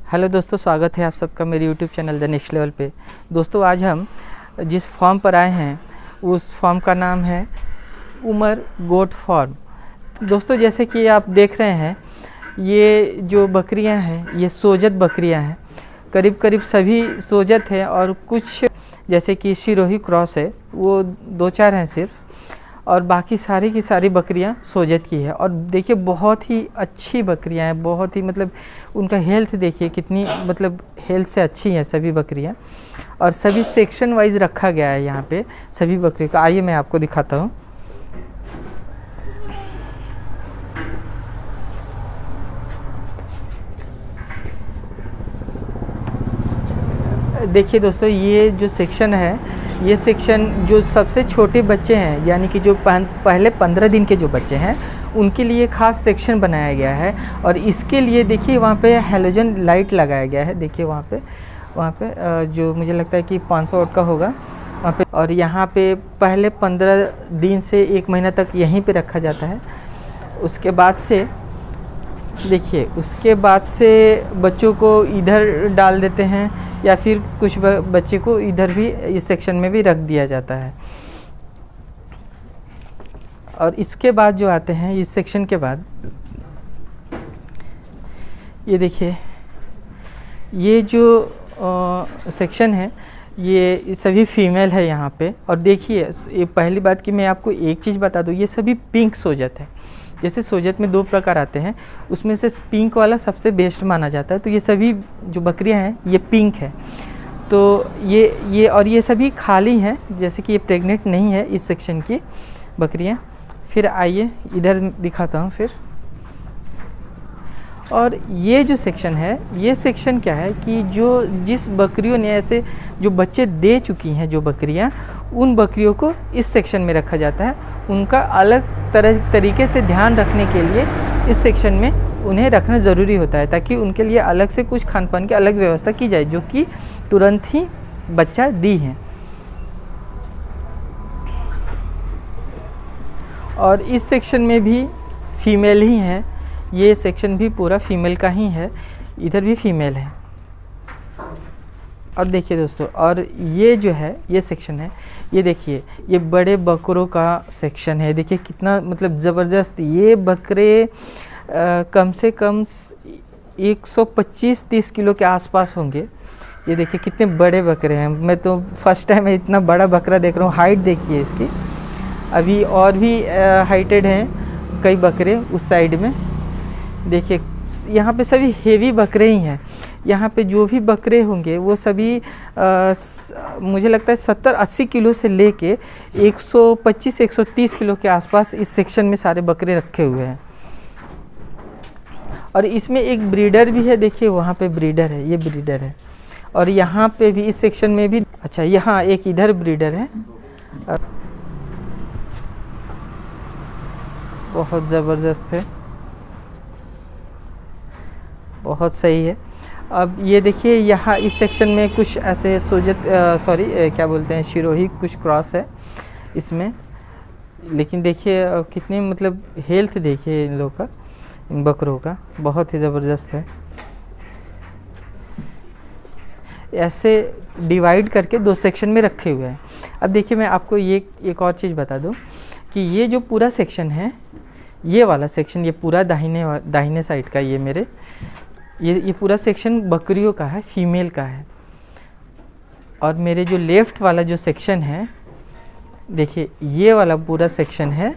Hello दोस्तों, स्वागत है आप सबका मेरे YouTube channel the next level पे। दोस्तों, आज हम जिस फॉर्म पर आए हैं उस फॉर्म का नाम है उमर गोट फार्म। दोस्तों, जैसे कि आप देख रहे हैं, ये जो बकरियां हैं ये सोजत बकरियां हैं। करीब करीब सभी सोजत हैं और कुछ जैसे कि सिरोही क्रॉस है वो 2-4 हैं सिर्फ, और बाकी सारी की सारी बकरियां सोजत की है। और देखिए बहुत ही अच्छी बकरियां हैं, बहुत ही मतलब उनका हेल्थ देखिए कितनी मतलब हेल्थ से अच्छी हैं सभी बकरियां। और सभी सेक्शन वाइज रखा गया है यहाँ पे सभी बकरियों का। आइए मैं आपको दिखाता हूँ। देखिए दोस्तों, ये जो सेक्शन है, ये सेक्शन जो सबसे छोटे बच्चे हैं यानी कि जो पहले 15 दिन के जो बच्चे हैं उनके लिए ख़ास सेक्शन बनाया गया है। और इसके लिए देखिए वहाँ पे हैलोजन लाइट लगाया गया है। देखिए वहाँ पे जो मुझे लगता है कि 500 वाट का होगा वहाँ पे। और यहाँ पे पहले 15 दिन से 1 महीना तक यहीं पे रखा जाता है। उसके बाद से देखिए, उसके बाद से बच्चों को इधर डाल देते हैं या फिर कुछ बच्चे को इधर भी इस सेक्शन में भी रख दिया जाता है। और इसके बाद जो आते हैं इस सेक्शन के बाद, ये देखिए ये जो सेक्शन है ये सभी फीमेल है यहाँ पे। और देखिए ये पहली बात कि मैं आपको एक चीज़ बता दूँ, ये सभी पिंक सोजत है। जैसे सोजत में 2 प्रकार आते हैं, उसमें से पिंक वाला सबसे बेस्ट माना जाता है। तो ये सभी जो बकरियां हैं ये पिंक है। तो ये सभी खाली हैं, जैसे कि ये प्रेग्नेंट नहीं है इस सेक्शन की बकरियां। फिर आइए इधर दिखाता हूँ फिर। और ये जो सेक्शन है, ये सेक्शन क्या है कि जिस बकरियों ने ऐसे जो बच्चे दे चुकी हैं जो बकरियां, उन बकरियों को इस सेक्शन में रखा जाता है। उनका अलग तरीके से ध्यान रखने के लिए इस सेक्शन में उन्हें रखना ज़रूरी होता है, ताकि उनके लिए अलग से कुछ खान पान की अलग व्यवस्था की जाए जो कि तुरंत ही बच्चा दी हैं। और इस सेक्शन में भी फीमेल ही हैं। ये सेक्शन भी पूरा फीमेल का ही है, इधर भी फीमेल है। और देखिए दोस्तों, और ये जो है ये सेक्शन है, ये देखिए ये बड़े बकरों का सेक्शन है। देखिए कितना मतलब ज़बरदस्त। ये बकरे कम से कम 125-30 किलो के आसपास होंगे। ये देखिए कितने बड़े बकरे हैं। मैं तो फर्स्ट टाइम इतना बड़ा बकरा देख रहा हूँ। हाइट देखिए इसकी। अभी और भी हाइटेड हैं कई बकरे उस साइड में। देखिए यहाँ पे सभी हेवी बकरे ही हैं। यहाँ पे जो भी बकरे होंगे वो सभी मुझे लगता है 70-80 किलो से लेके 125-130 किलो के आसपास इस सेक्शन में सारे बकरे रखे हुए हैं। और इसमें एक ब्रीडर भी है। देखिए वहाँ पे ब्रीडर है, ये ब्रीडर है। और यहाँ पे भी इस सेक्शन में भी, अच्छा यहाँ एक इधर ब्रीडर है। बहुत ज़बरदस्त है, बहुत सही है। अब ये देखिए यहाँ इस सेक्शन में कुछ ऐसे सोजत क्या बोलते हैं, सिरोही कुछ क्रॉस है इसमें। लेकिन देखिए कितनी मतलब हेल्थ देखिए इन लोगों का, इन बकरों का बहुत ही ज़बरदस्त है। ऐसे डिवाइड करके 2 सेक्शन में रखे हुए हैं। अब देखिए मैं आपको ये एक और चीज़ बता दूं कि ये जो पूरा सेक्शन है, ये वाला सेक्शन, ये पूरा दाहिने साइड का ये मेरे ये पूरा सेक्शन बकरियों का है, फीमेल का है। और मेरे जो लेफ़्ट वाला जो सेक्शन है, देखिए ये वाला पूरा सेक्शन है,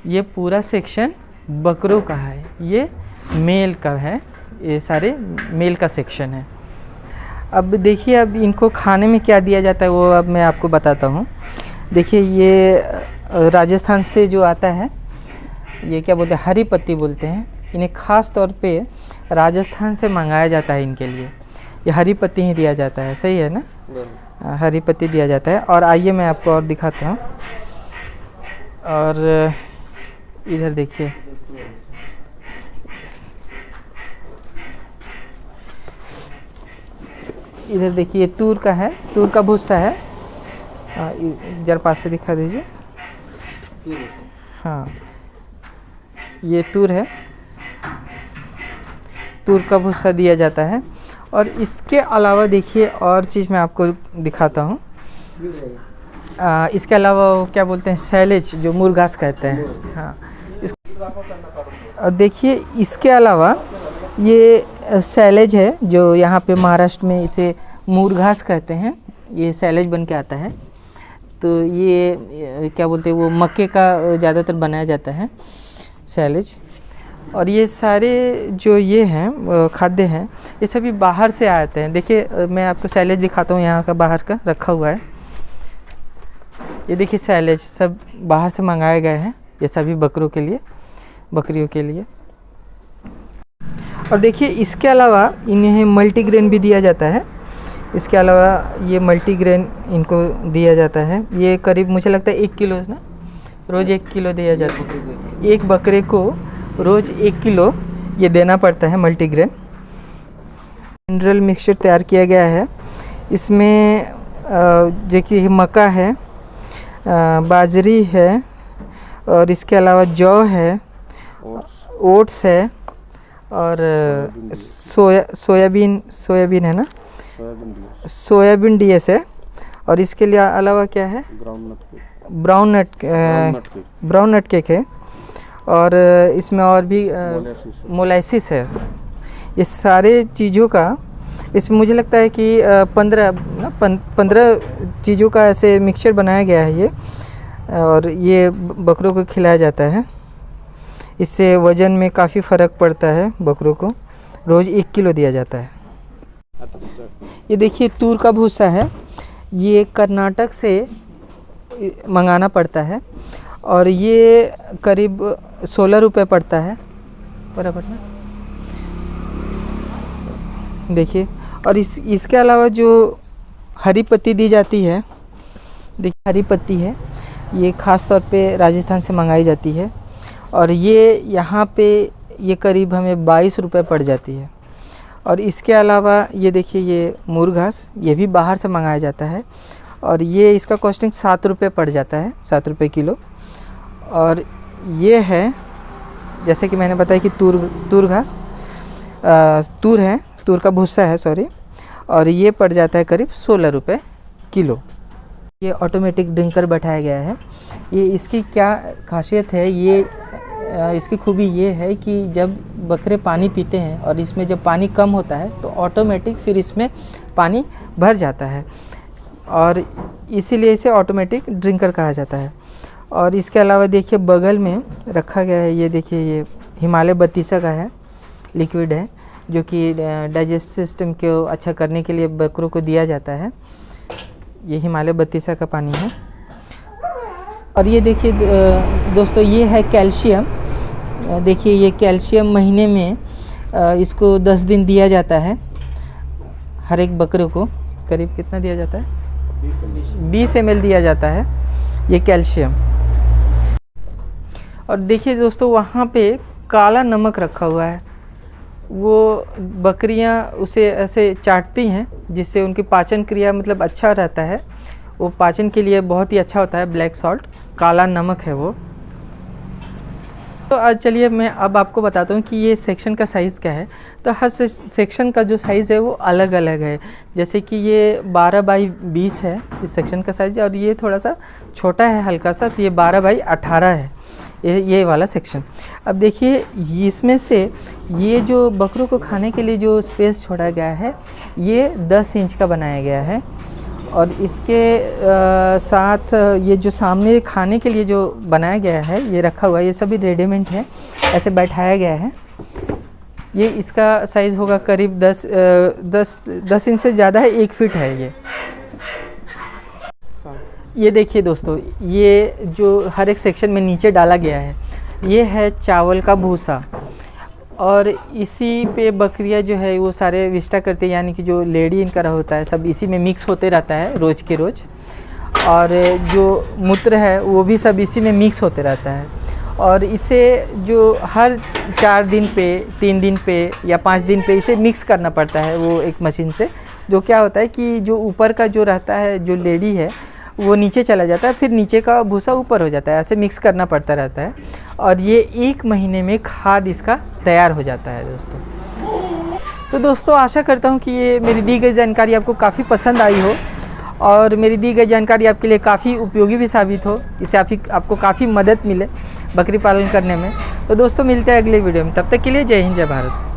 ये पूरा सेक्शन बकरों का है, ये मेल का है। ये सारे मेल का सेक्शन है। अब देखिए अब इनको खाने में क्या दिया जाता है वो अब मैं आपको बताता हूँ। देखिए ये राजस्थान से जो आता है, ये क्या बोलते हैं, हरी पत्ती बोलते हैं। इन्हें ख़ास तौर पे राजस्थान से मंगाया जाता है इनके लिए। ये हरी पत्ती ही दिया जाता है, सही है ना? हरी पत्ती दिया जाता है। और आइए मैं आपको और दिखाता हूँ। और इधर देखिए, इधर देखिए तूर का है, तूर का भूसा है। जरा पास से दिखा दीजिए। हाँ, ये तूर है, तूर का भूसा दिया जाता है। और इसके अलावा देखिए और चीज़ मैं आपको दिखाता हूँ। इसके अलावा वो क्या बोलते हैं, सैलेज, जो मुर्घास कहते हैं। हाँ, और देखिए इसके अलावा ये सैलेज है, जो यहाँ पे महाराष्ट्र में इसे मुर्घास कहते हैं। ये सैलेज बन के आता है। तो ये क्या बोलते हैं, वो मक्के का ज़्यादातर बनाया जाता है सैलेज। और ये सारे जो ये हैं खाद्य हैं, ये सभी बाहर से आते हैं। देखिए मैं आपको सैलेज दिखाता हूँ, यहाँ का बाहर का रखा हुआ है। ये देखिए सैलेज सब बाहर से मंगाए गए हैं, ये सभी बकरों के लिए, बकरियों के लिए। और देखिए इसके अलावा इन्हें मल्टीग्रेन भी दिया जाता है। इसके अलावा ये मल्टीग्रेन इनको दिया जाता है। ये करीब मुझे लगता है 1 किलो ना, रोज़ 1 किलो दिया जाता है। एक बकरे को रोज़ 1 किलो ये देना पड़ता है मल्टीग्रेन। मिनरल मिक्सचर तैयार किया गया है। इसमें देखिए मक्का है, बाजरी है, और इसके अलावा जौ है, ओट्स है, और सोयाबीन है ना, सोयाबीन डीएस है। और इसके लिए अलावा क्या है, ब्राउन नट केक है। और इसमें और भी मोलाइसिस है। ये सारे चीज़ों का इसमें मुझे लगता है कि 15 चीज़ों का ऐसे मिक्सचर बनाया गया है ये, और ये बकरों को खिलाया जाता है। इससे वज़न में काफ़ी फ़र्क पड़ता है बकरों को। रोज़ 1 किलो दिया जाता है। ये देखिए तूर का भूसा है, ये कर्नाटक से मंगाना पड़ता है, और ये करीब 16 रुपये पड़ता है बराबर ना। देखिए, और इसके अलावा जो हरी पत्ती दी जाती है, देखिए हरी पत्ती है, ये ख़ास तौर पे राजस्थान से मंगाई जाती है, और ये यहाँ पे ये करीब हमें 22 रुपये पड़ जाती है। और इसके अलावा ये देखिए ये मुर्घास, ये भी बाहर से मंगाया जाता है, और ये इसका कॉस्टिंग 7 रुपये पड़ जाता है, 7 रुपये किलो। और ये है जैसे कि मैंने बताया कि तूर घास, तूर है, तूर का भूसा है सॉरी, और ये पड़ जाता है करीब 16 रुपये किलो। ये ऑटोमेटिक ड्रिंकर बैठाया गया है। ये इसकी क्या खासियत है, ये इसकी खूबी ये है कि जब बकरे पानी पीते हैं और इसमें जब पानी कम होता है तो ऑटोमेटिक फिर इसमें पानी भर जाता है, और इसीलिए इसे ऑटोमेटिक ड्रिंकर कहा जाता है। और इसके अलावा देखिए बगल में रखा गया है, ये देखिए ये हिमालय बत्तीसा का है, लिक्विड है, जो कि डाइजेस्ट सिस्टम को अच्छा करने के लिए बकरों को दिया जाता है। ये हिमालय बत्तीसा का पानी है। और ये देखिए दोस्तों, ये है कैल्शियम। देखिए ये कैल्शियम महीने में इसको 10 दिन दिया जाता है हर एक बकरे को। करीब कितना दिया जाता है, 20 ml दिया जाता है ये कैल्शियम। और देखिए दोस्तों, वहाँ पे काला नमक रखा हुआ है, वो बकरियाँ उसे ऐसे चाटती हैं जिससे उनकी पाचन क्रिया मतलब अच्छा रहता है, वो पाचन के लिए बहुत ही अच्छा होता है। ब्लैक सॉल्ट, काला नमक है वो। तो आज चलिए मैं अब आपको बताता हूँ कि ये सेक्शन का साइज़ क्या है। तो हर सेक्शन का जो साइज़ है वो अलग अलग है। जैसे कि ये 12 बाई 20 है इस सेक्शन का साइज़, और ये थोड़ा सा छोटा है हल्का सा, तो ये 12 बाई 18 है ये वाला सेक्शन। अब देखिए इसमें से ये जो बकरों को खाने के लिए जो स्पेस छोड़ा गया है ये 10 इंच का बनाया गया है, और इसके साथ ये जो सामने खाने के लिए जो बनाया गया है ये रखा हुआ है, ये सभी रेडीमेड है, ऐसे बैठाया गया है। ये इसका साइज़ होगा करीब 10 इंच से ज़्यादा है, 1 फीट है ये देखिए दोस्तों, ये जो हर एक सेक्शन में नीचे डाला गया है ये है चावल का भूसा, और इसी पे बकरियां जो है वो सारे विष्टा करते हैं, यानी कि जो लेडी इनका होता है सब इसी में मिक्स होते रहता है रोज़ के रोज़, और जो मूत्र है वो भी सब इसी में मिक्स होते रहता है। और इसे जो हर 4 दिन पे, 3 दिन पे या 5 दिन पे इसे मिक्स करना पड़ता है वो एक मशीन से। जो क्या होता है कि जो ऊपर का जो रहता है, जो लेडी है वो नीचे चला जाता है, फिर नीचे का भूसा ऊपर हो जाता है, ऐसे मिक्स करना पड़ता रहता है, और ये 1 महीने में खाद इसका तैयार हो जाता है दोस्तों। तो दोस्तों आशा करता हूँ कि ये मेरी दी गई जानकारी आपको काफ़ी पसंद आई हो और मेरी दी गई जानकारी आपके लिए काफ़ी उपयोगी भी साबित हो, इससे आपको काफ़ी मदद मिले बकरी पालन करने में। तो दोस्तों मिलते हैं अगले वीडियो में, तब तक के लिए जय हिंद जय भारत।